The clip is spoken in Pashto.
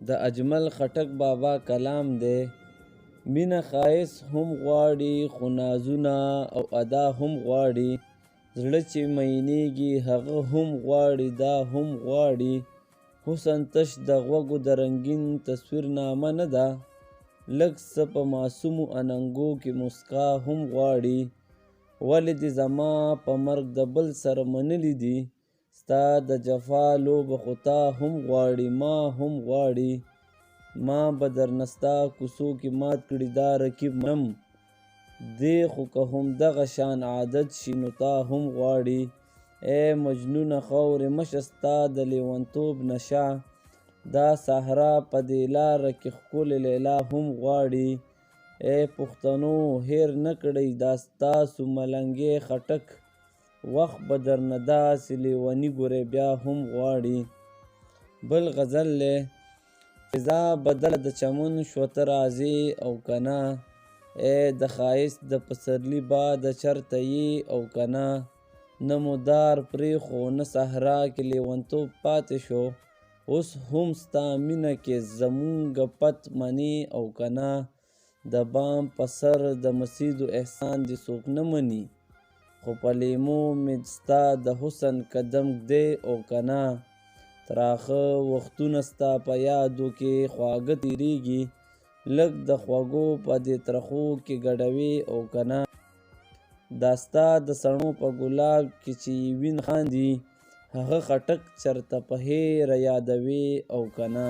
د اجمل خټک بابا کلام دی. مینه ښایست هم غواړي خو نازونه او ادا هم غواړي. زړه چې مینېږي هغه هم غواړي دا هم غواړي. حسن تش د غوږو د رنګین تصویر نامه نه ده. لږ څه په معصومو اننګو کې مسکا هم غواړي. ولې دې زما په مرګ د بل سره منلي دي؟ ستا د جفا لوبه خو تا هم غواړي ما هم غواړي. ما به درنه ستا کوڅو کې مات کړي دا رقیب منم. دی خو که همدغه شان عادت شي نو تا هم غواړي. ای مجنونه خاورې مشه ستا د لیونتوب نشه. دا صحرا په دې لاره کې ښکلې لیلا هم غواړي. ای پښتنو هیر نه کړئ دا ستاسو ملنګې خټک. وخت به درنه داسې لیوني ګورئ بیا هم غواړي. بل غزل دی. فضا بدله د چمن شوه ته راځې او که نه. ای د ښایست د پسرلي باده چرته یې او که نه. نه مو دار پرېښو نه صحرا کې لیونتوب پاتې شو. اوس هم ستا مینه کې زمونږه پت منې او که نه. د بام په سر د مسیدو احسان دې څوک نه مني. خو په لیمو مې ستا د حسن قدم ږدی او که نه. تراخه وختونه ستا په یادو کې خواږه تېرېږي. لږ د خوږو په دې ترخو کې ګډوې او که نه. دا ستا د سڼو په ګلاب کې چې وین خاندي. هغه خټک چرته په هیره یادوې او که نه.